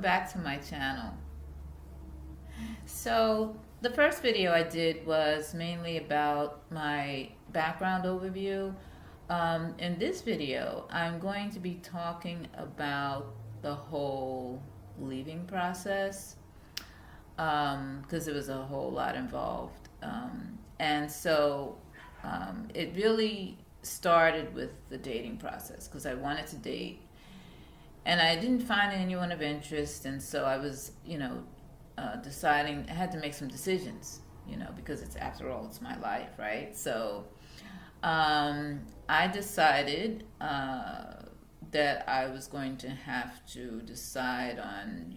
back to my channel. So the first video I did was mainly about my background overview. In this video, I'm going to be talking about the whole leaving process, because there was a whole lot involved. And so it really started with the dating process because I wanted to date and I didn't find anyone of interest, and so I was, deciding. I had to make some decisions, because it's, after all, it's my life, right? So I decided that I was going to have to decide on,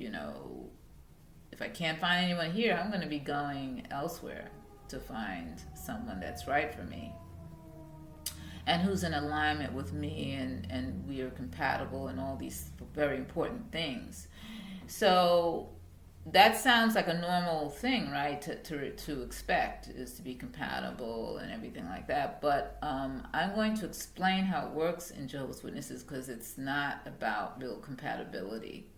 if I can't find anyone here, I'm going to be going elsewhere to find someone that's right for me and who's in alignment with me, and we are compatible and all these very important things. So that sounds like a normal thing, right? To expect is to be compatible and everything like that. But I'm going to explain how it works in Jehovah's Witnesses, because it's not about real compatibility.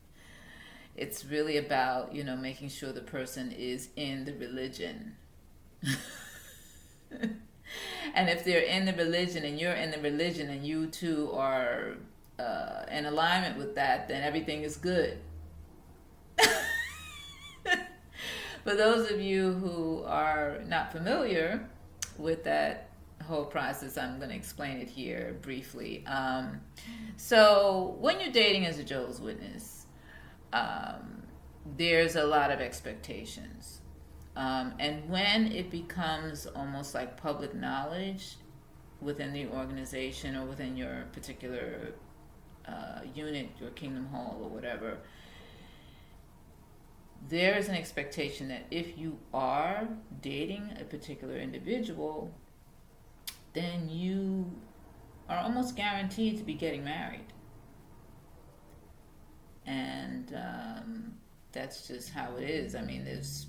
It's really about, making sure the person is in the religion. And if they're in the religion and you're in the religion and you two are in alignment with that, then everything is good. For those of you who are not familiar with that whole process, I'm going to explain it here briefly. So when you're dating as a Jehovah's Witness, there's a lot of expectations. And when it becomes almost like public knowledge within the organization or within your particular unit, your kingdom hall or whatever, there is an expectation that if you are dating a particular individual, then you are almost guaranteed to be getting married. And that's just how it is. I mean, there's,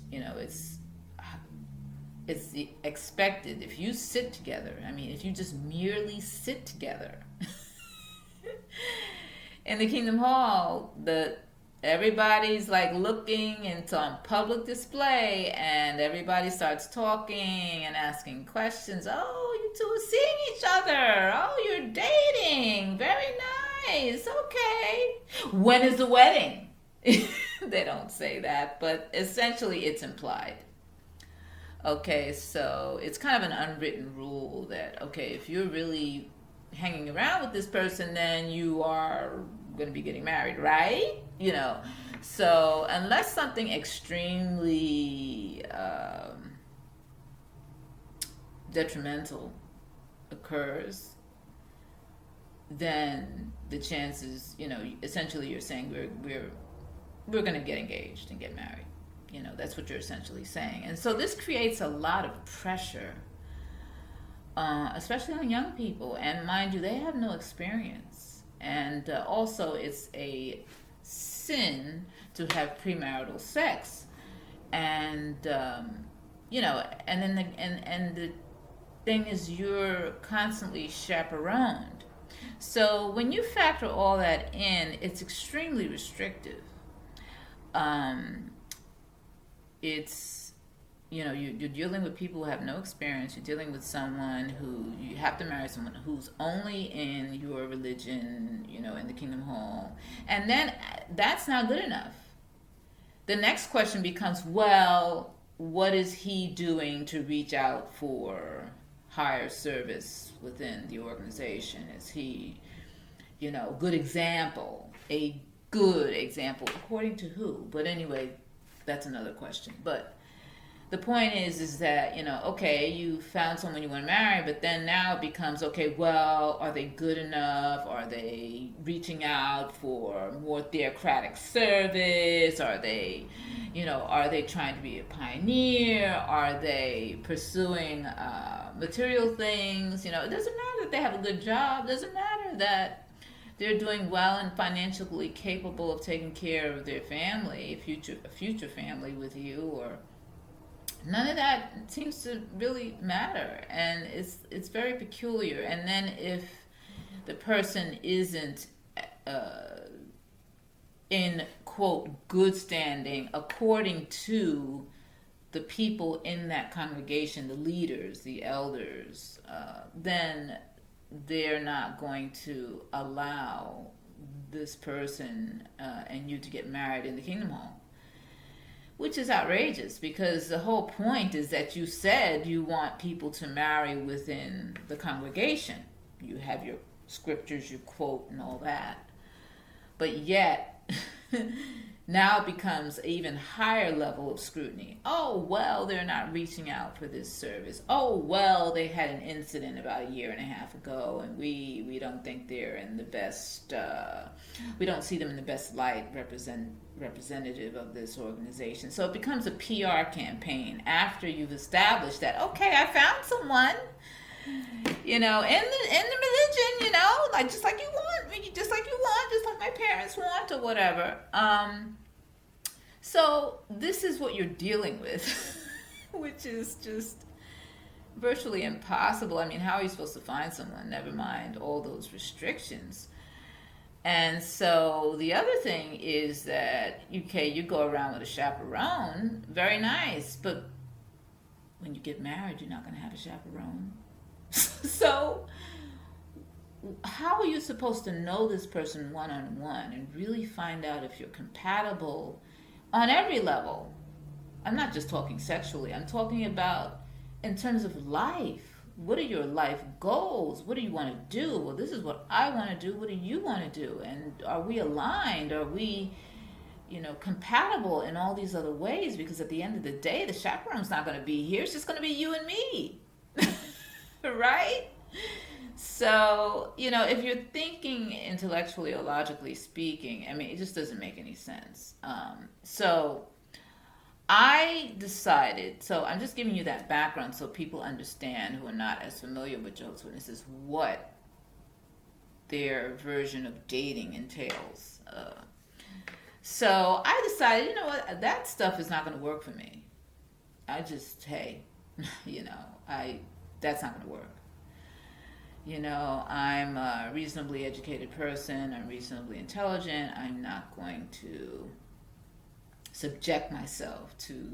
it's the expected. If you sit together, if you just merely sit together in the Kingdom Hall, everybody's like looking, and it's on public display, and everybody starts talking and asking questions. Oh, you two are seeing each other. Oh, you're dating. Very nice. Okay. When is the wedding? They don't say that, but essentially it's implied. Okay, so it's kind of an unwritten rule that, okay, if you're really hanging around with this person, then you are going to be getting married, right? So unless something extremely detrimental occurs, then the chances, essentially you're saying we're going to get engaged and get married. That's what you're essentially saying. And so this creates a lot of pressure, especially on young people. And mind you, they have no experience. And also it's a sin to have premarital sex. And, and then the thing is, you're constantly chaperoned. So when you factor all that in, it's extremely restrictive. It's, you're dealing with people who have no experience. You're dealing with someone who, you have to marry someone who's only in your religion, in the Kingdom Hall. And then that's not good enough. The next question becomes, well, what is he doing to reach out for higher service within the organization? Is he, good example, a good example, according to who? But anyway, that's another question. But the point is that, okay, you found someone you want to marry, but then now it becomes, okay, well, are they good enough? Are they reaching out for more theocratic service? Are they trying to be a pioneer? Are they pursuing material things? It doesn't matter that they have a good job. It doesn't matter that they're doing well and financially capable of taking care of their family, a future family with you, or none of that seems to really matter. And it's very peculiar. And then if the person isn't in quote, good standing according to the people in that congregation, the leaders, the elders, then they're not going to allow this person and you to get married in the kingdom home. Which is outrageous, because the whole point is that you said you want people to marry within the congregation. You have your scriptures you quote and all that. But yet, now it becomes an even higher level of scrutiny. Oh, well, they're not reaching out for this service. Oh, well, they had an incident about a year and a half ago, and we don't think they're in the best, we don't see them in the best light representative of this organization. So it becomes a PR campaign after you've established that, okay, I found someone, you know, in the religion, you know, like just like you want, just like my parents want, or whatever. So this is what you're dealing with, which is just virtually impossible. I mean, how are you supposed to find someone? Never mind all those restrictions. And so the other thing is that, okay, you go around with a chaperone, very nice, but when you get married, you're not going to have a chaperone. So how are you supposed to know this person one-on-one and really find out if you're compatible on every level? I'm not just talking sexually. I'm talking about in terms of life. What are your life goals? What do you want to do? Well, this is what I want to do. What do you want to do? And are we aligned? Are we, you know, compatible in all these other ways? Because at the end of the day, the chaperone's not going to be here. It's just going to be you and me. Right? So, you know, if you're thinking intellectually or logically speaking, I mean, it just doesn't make any sense. So I decided, so I'm just giving you that background so people understand who are not as familiar with Jehovah's Witnesses what their version of dating entails. So I decided, you know what, that stuff is not going to work for me. I just, hey, you know, that's not going to work. You know, I'm a reasonably educated person. I'm reasonably intelligent. I'm not going to subject myself to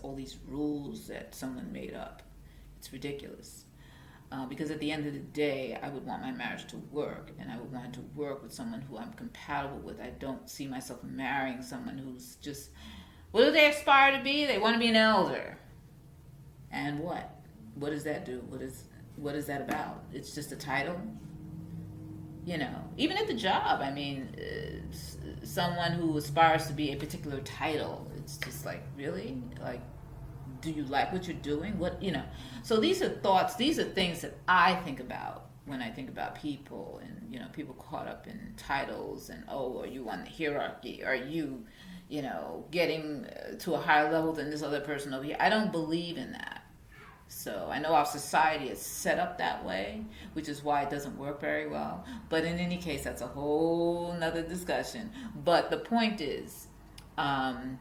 all these rules that someone made up. It's ridiculous. Because at the end of the day, I would want my marriage to work, and I would want to work with someone who I'm compatible with. I don't see myself marrying someone who's just, what do they aspire to be? They want to be an elder. And what? What does that do? What is that about? It's just a title? You know, even at the job, I mean, someone who aspires to be a particular title, it's just like, really? Like, do you like what you're doing? What, you know? So these are thoughts, these are things that I think about when I think about people, and, you know, people caught up in titles and, oh, are you on the hierarchy? Are you, you know, getting to a higher level than this other person over here? I don't believe in that. So I know our society is set up that way, which is why it doesn't work very well. But in any case, that's a whole nother discussion. But the point is, I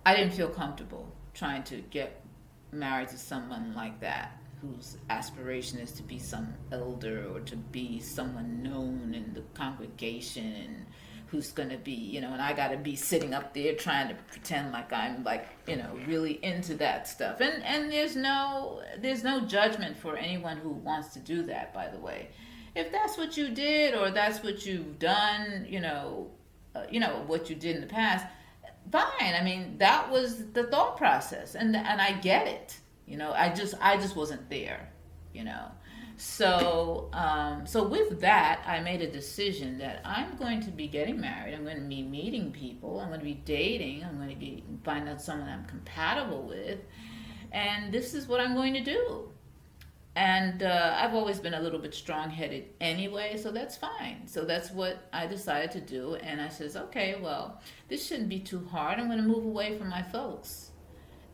didn't feel comfortable trying to get married to someone like that, whose aspiration is to be some elder or to be someone known in the congregation, and who's going to be, you know, and I got to be sitting up there trying to pretend like I'm, like, you know, really into that stuff. And there's no judgment for anyone who wants to do that, by the way. If that's what you did, or that's what you've done, you know, what you did in the past, fine. I mean, that was the thought process, and I get it. You know, I just wasn't there, you know. So with that, I made a decision that I'm going to be getting married. I'm going to be meeting people. I'm going to be dating. I'm going to find out someone I'm compatible with, and this is what I'm going to do. And I've always been a little bit strong-headed anyway, so that's fine. So that's what I decided to do. And I says, okay, well, this shouldn't be too hard. I'm going to move away from my folks.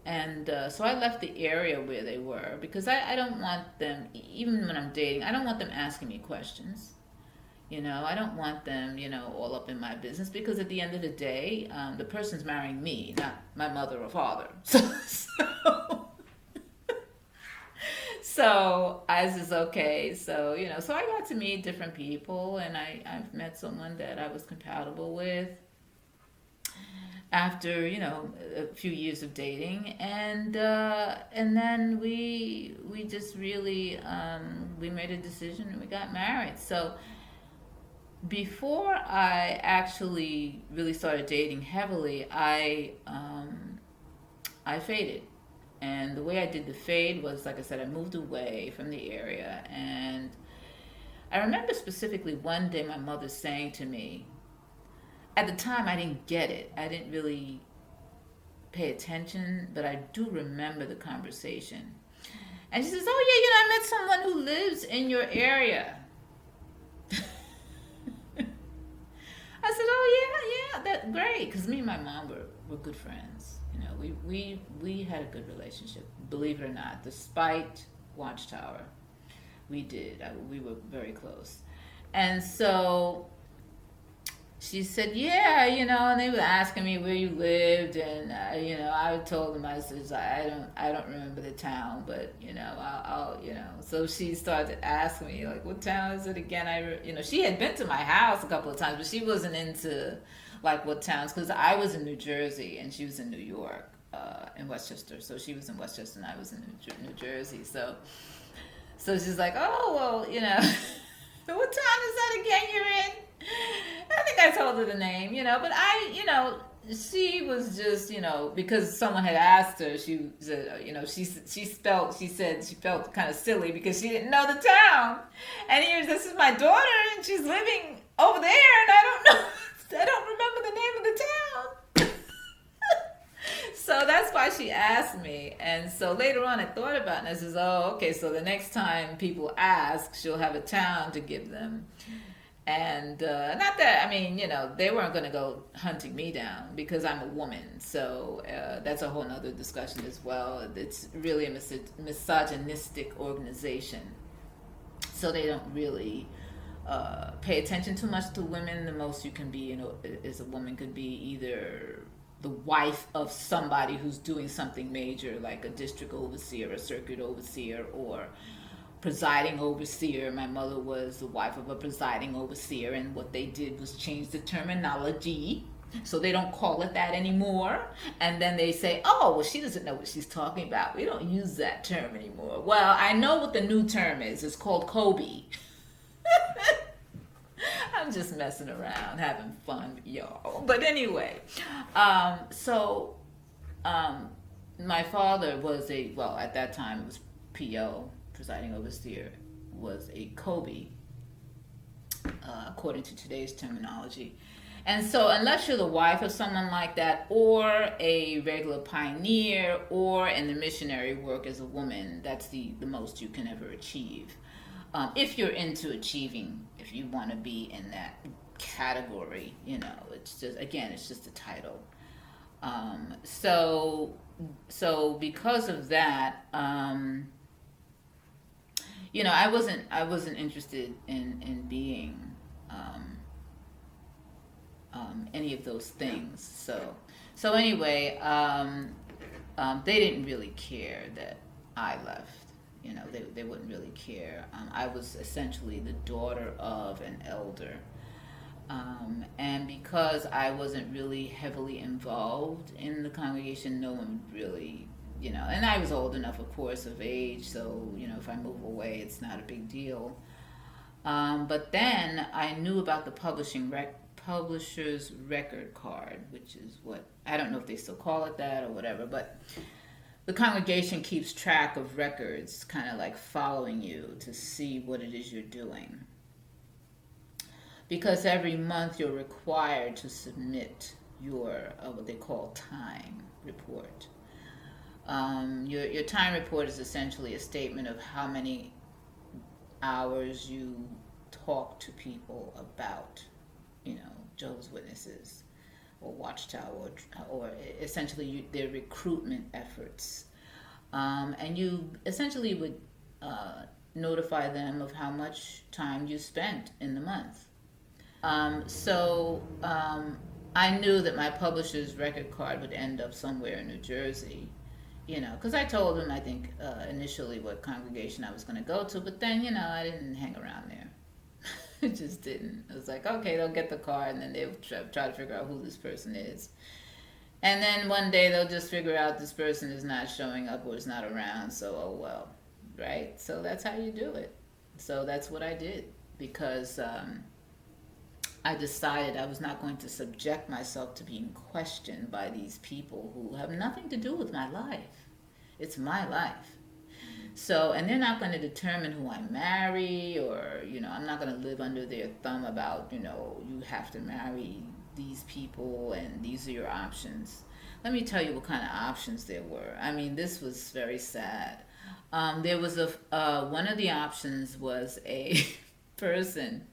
And so I left the area where they were, because I don't want them, even when I'm dating, I don't want them asking me questions. You know, I don't want them, you know, all up in my business, because at the end of the day, the person's marrying me, not my mother or father. So I says, okay, so, you know, so I got to meet different people, and I've met someone that I was compatible with. after a few years of dating, and then we just really we made a decision and we got married. So before I actually really started dating heavily, I faded. And the way I did the fade was, like I said, I moved away from the area. And I remember specifically one day my mother saying to me, at the time I didn't get it. I didn't really pay attention, but I do remember the conversation. And she says, "Oh yeah, I met someone who lives in your area." I said, "Oh yeah, that's great," because me and my mom were good friends. We had a good relationship, believe it or not. Despite Watchtower, we did. We were very close. And so she said, "Yeah, and they were asking me where you lived, and I told them, I said, I don't remember the town, but I'll." So she started asking me, like, "What town is it again?" She had been to my house a couple of times, but she wasn't into like what towns, because I was in New Jersey and she was in New York, in Westchester. So she was in Westchester and I was in New Jersey. So she's like, "Oh well, what town is that again you're in?" I think I told her the name, but she was just, because someone had asked her, she said, she said she felt kind of silly because she didn't know the town. And this is my daughter and she's living over there and I don't know, I don't remember the name of the town. So that's why she asked me. And so later on I thought about it and I says, "Oh, okay, so the next time people ask, she'll have a town to give them." And not that, they weren't going to go hunting me down because I'm a woman. So that's a whole nother discussion as well. It's really a misogynistic organization. So they don't really pay attention too much to women. The most you can be, as a woman, could be either the wife of somebody who's doing something major, like a district overseer, a circuit overseer, or presiding overseer. My mother was the wife of a presiding overseer, and what they did was change the terminology, so they don't call it that anymore. And then they say, "Oh, well, she doesn't know what she's talking about. We don't use that term anymore." Well, I know what the new term is. It's called Kobe. I'm just messing around, having fun, y'all. But anyway, my father was at that time it was PO, presiding overseer, was a Kobe, according to today's terminology. And so unless you're the wife of someone like that, or a regular pioneer, or in the missionary work as a woman, that's the most you can ever achieve. If you're into achieving, if you want to be in that category, it's just a title. So because of that, I wasn't interested in being any of those things. So anyway, they didn't really care that I left. They wouldn't really care. I was essentially the daughter of an elder. And because I wasn't really heavily involved in the congregation, no one really, and I was old enough, of course, of age, so, if I move away, it's not a big deal. But then I knew about the publisher's record card, which is what, I don't know if they still call it that or whatever, but the congregation keeps track of records, kind of like following you to see what it is you're doing. Because every month you're required to submit your what they call time report. Your time report is essentially a statement of how many hours you talk to people about, Jehovah's Witnesses or Watchtower, or essentially their recruitment efforts. And you essentially would notify them of how much time you spent in the month. I knew that my publisher's record card would end up somewhere in New Jersey, because I told them, I think, initially what congregation I was going to go to, but then, I didn't hang around there. It just didn't. I was like, okay, they'll get the card, and then they'll try to figure out who this person is. And then one day they'll just figure out this person is not showing up or is not around, so oh well, right? So that's how you do it. So that's what I did because I decided I was not going to subject myself to being questioned by these people who have nothing to do with my life. It's my life. So, and they're not going to determine who I marry, or, I'm not going to live under their thumb about, you have to marry these people and these are your options. Let me tell you what kind of options there were. I mean, this was very sad. There was one of the options was a person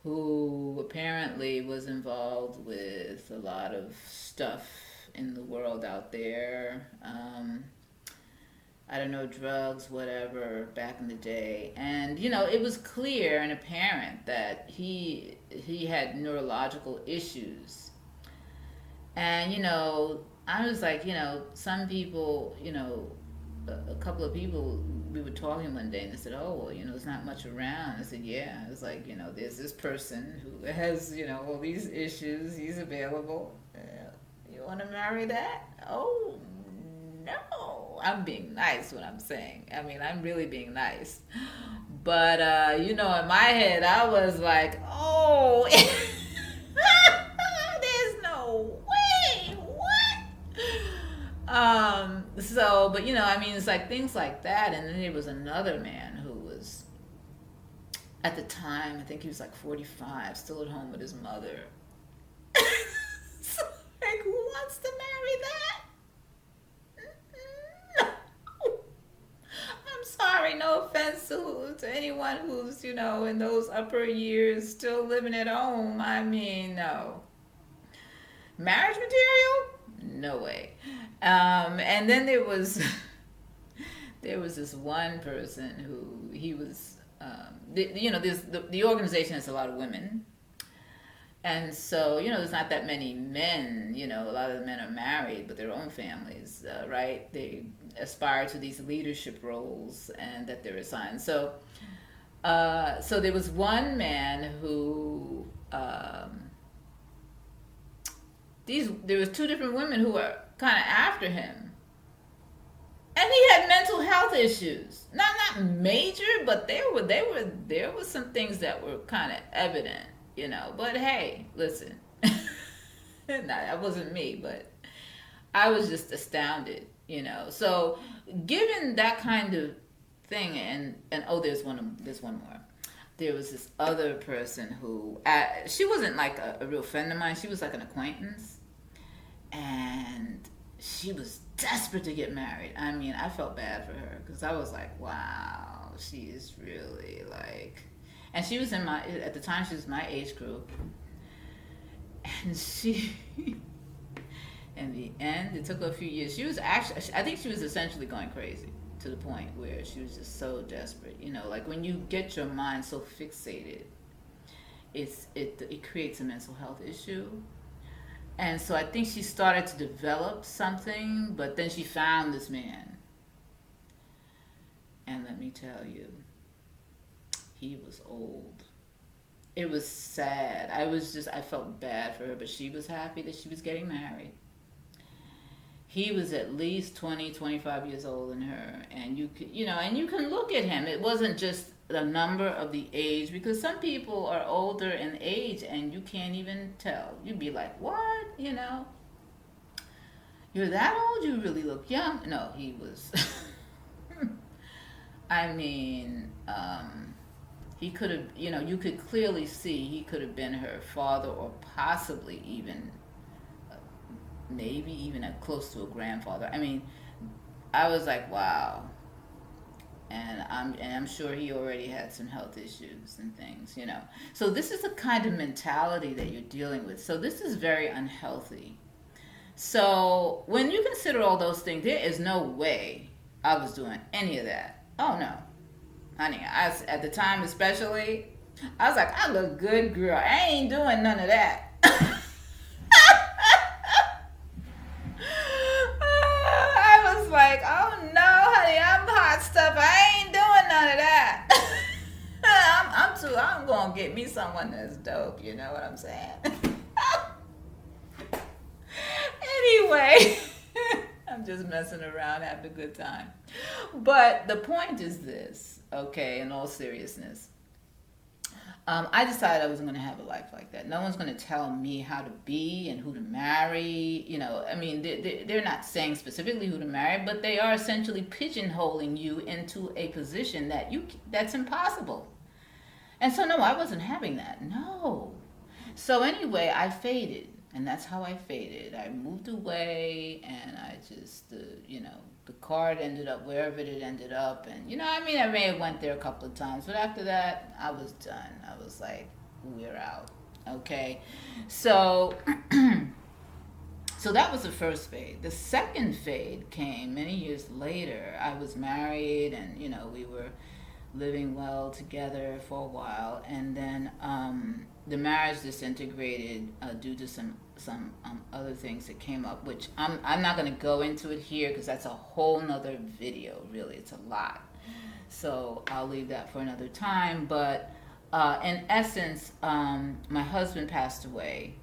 who apparently was involved with a lot of stuff in the world out there. I don't know, drugs, whatever, back in the day. And, it was clear and apparent that he had neurological issues. And, I was like, some people, a couple of people, we were talking one day and they said, oh, well, there's not much around. I said, yeah. It's like, there's this person who has, all these issues. He's available. You want to marry that? Oh, no. I'm being nice what I'm saying. I mean, I'm really being nice. But, in my head, I was like, oh, there's no way. What? So, but, it's like things like that. And then there was another man who was, at the time, I think he was like 45, still at home with his mother. So, like, who wants to marry that? Sorry, no offense to anyone who's, in those upper years still living at home. I mean, no. Marriage material? No way. And then there was this one person who he was, the organization has a lot of women. And so, there's not that many men, a lot of the men are married, but their own families, right? They aspire to these leadership roles and that they're assigned. So there was one man who, there was two different women who were kind of after him. And he had mental health issues. Not major, but there were some things that were kind of evident. But hey, listen, that wasn't me, but I was just astounded, So, given that kind of thing, and oh, there's one more. There was this other person who, she wasn't like a real friend of mine. She was like an acquaintance, and she was desperate to get married. I mean, I felt bad for her because I was like, wow, she is really like. And she was at the time, she was my age group. And she, in the end, it took her a few years. She was actually, I think she was essentially going crazy to the point where she was just so desperate. Like when you get your mind so fixated, it creates a mental health issue. And so I think she started to develop something, but then she found this man. And let me tell you, he was old. It was sad. I felt bad for her, but she was happy that she was getting married. He was at least 20, 25 years older than her. And you can look at him. It wasn't just the number of the age, because some people are older in age and you can't even tell. You'd be like, what? You're that old? You really look young. No, he was. I mean, he could have, you could clearly see he could have been her father, or possibly even, maybe even close to a grandfather. I mean, I was like, wow. And I'm sure he already had some health issues and things, So this is the kind of mentality that you're dealing with. So this is very unhealthy. So when you consider all those things, there is no way I was doing any of that. Oh no. Honey, at the time especially, I was like, I look good, girl. I ain't doing none of that. I was like, oh no, honey, I'm hot stuff. I ain't doing none of that. I'm gonna get me someone that's dope, you know what I'm saying? okay? I'm just messing around, having a good time. But the point is this, okay, in all seriousness. I decided I wasn't going to have a life like that. No one's going to tell me how to be and who to marry. I mean, they're not saying specifically who to marry, but they are essentially pigeonholing you into a position that's impossible. And so, no, I wasn't having that. No. So anyway, I faded. And that's how I faded. I moved away, and I just, the card ended up wherever it ended up. And, I may have went there a couple of times. But after that, I was done. I was like, we're out. Okay? So, so that was the first fade. The second fade came many years later. I was married, and, we were living well together for a while, and then the marriage disintegrated due to some other things that came up, which I'm not going to go into it here because that's a whole nother video. Really, it's a lot, so I'll leave that for another time. But in essence, my husband passed away,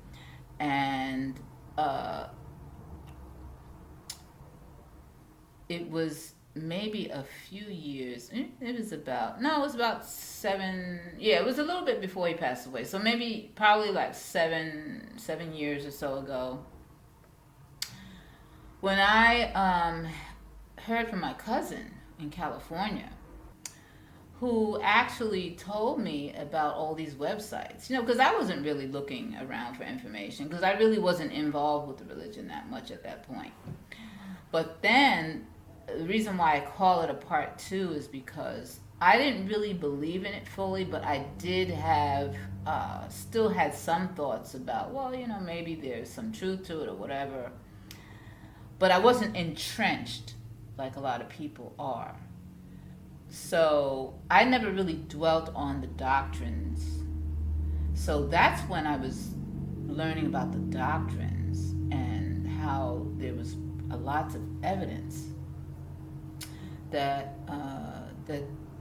and it was maybe a few years. It was about 7. Yeah, it was a little bit before he passed away. So probably like 7 years or so ago, when I heard from my cousin in California, who actually told me about all these websites. Because I wasn't really looking around for information, because I really wasn't involved with the religion that much at that point. But then the reason why I call it a part 2 is because I didn't really believe in it fully, but I did have, still had some thoughts about, maybe there's some truth to it or whatever. But I wasn't entrenched like a lot of people are. So I never really dwelt on the doctrines. So that's when I was learning about the doctrines and how there was lots of evidence that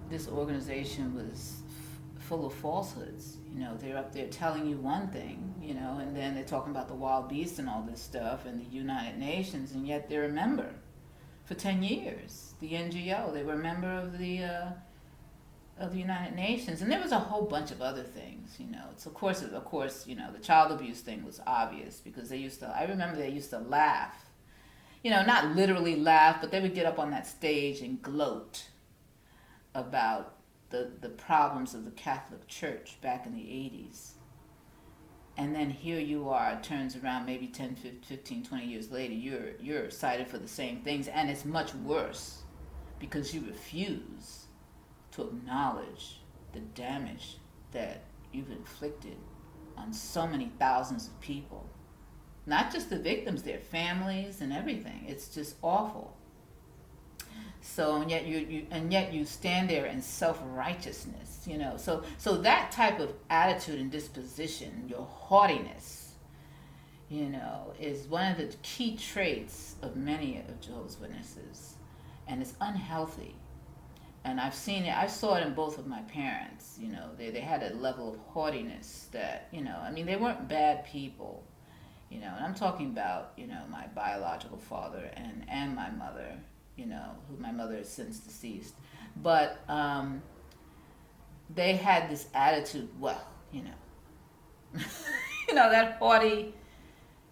this organization was full of falsehoods. They're up there telling you one thing, and then they're talking about the wild beasts and all this stuff and the United Nations, and yet they're a member for 10 years. The NGO, they were a member of the United Nations, and there was a whole bunch of other things. It's of course, the child abuse thing was obvious because I remember they used to laugh. Not literally laugh, but they would get up on that stage and gloat about the problems of the Catholic Church back in the 80s. And then here you are, it turns around maybe 10, 15, 20 years later, you're cited for the same things, and it's much worse because you refuse to acknowledge the damage that you've inflicted on so many thousands of people. Not just the victims, their families and everything. It's just awful. So and yet you stand there in self-righteousness, So that type of attitude and disposition, your haughtiness, is one of the key traits of many of Jehovah's Witnesses, and it's unhealthy. And I've seen it. I saw it in both of my parents. They had a level of haughtiness that they weren't bad people. And I'm talking about, my biological father and my mother, who my mother is since deceased. But they had this attitude, that haughty,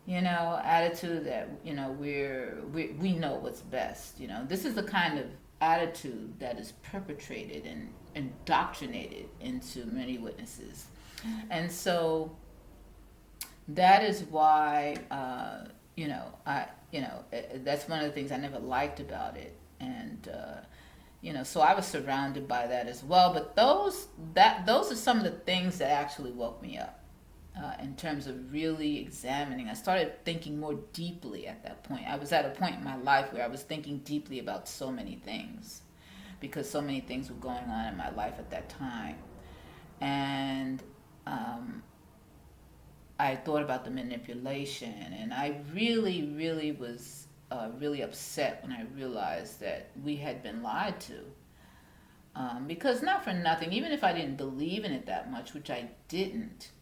attitude that, we know what's best. This is the kind of attitude that is perpetrated and indoctrinated into many witnesses. And so that is why, that's one of the things I never liked about it. And, so I was surrounded by that as well. But those are some of the things that actually woke me up in terms of really examining. I started thinking more deeply at that point. I was at a point in my life where I was thinking deeply about so many things because so many things were going on in my life at that time. And I thought about the manipulation, and I really, really was really upset when I realized that we had been lied to. Because not for nothing, even if I didn't believe in it that much, which I didn't,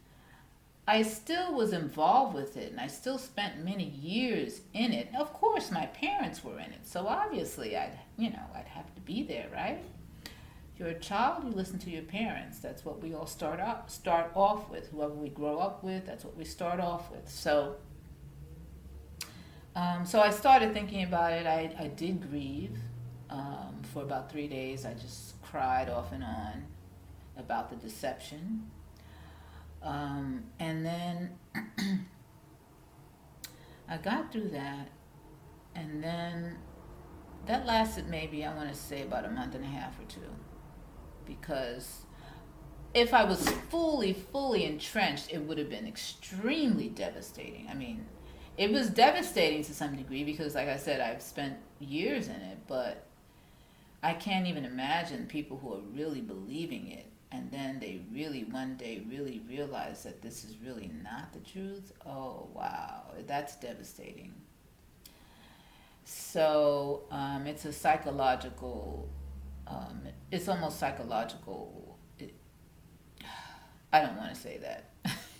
I still was involved with it, and I still spent many years in it. Of course, my parents were in it, so obviously I'd have to be there, right? If you're a child, you listen to your parents. That's what we all start off with. Whoever we grow up with, that's what we start off with. So I started thinking about it. I did grieve for about 3 days. I just cried off and on about the deception. And then I got through that, and then that lasted maybe, I want to say, about a month and a half or two. Because if I was fully entrenched, it would have been extremely devastating. I mean, it was devastating to some degree because, like I said, I've spent years in it, but I can't even imagine people who are really believing it and then they really one day really realize that this is really not the truth. Oh, wow, that's devastating. So it's a psychological, it's almost psychological. I don't want to say that.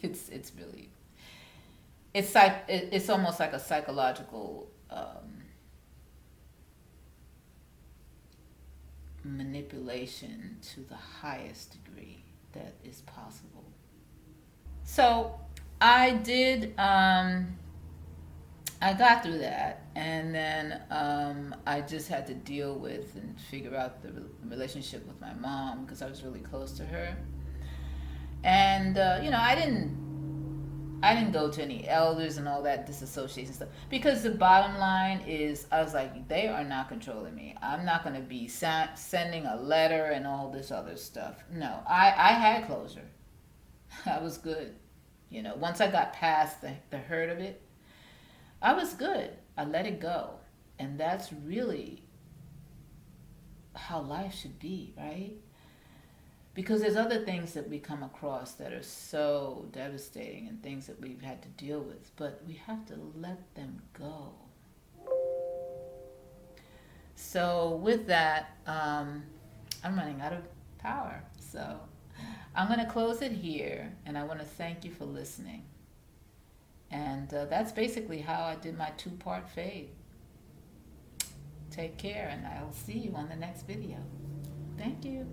it's really, it's almost like a psychological manipulation to the highest degree that is possible. So I did. I got through that, and then I just had to deal with and figure out the relationship with my mom because I was really close to her, and I didn't go to any elders and all that disassociation stuff because the bottom line is I was like, they are not controlling me. I'm not going to be sending a letter and all this other stuff. No, I had closure. I was good. Once I got past the hurt of it, I was good. I let it go. And that's really how life should be, right? Because there's other things that we come across that are so devastating and things that we've had to deal with, but we have to let them go. So with that, I'm running out of power. So I'm going to close it here, and I want to thank you for listening. And that's basically how I did my 2-part fade. Take care, and I'll see you on the next video. Thank you.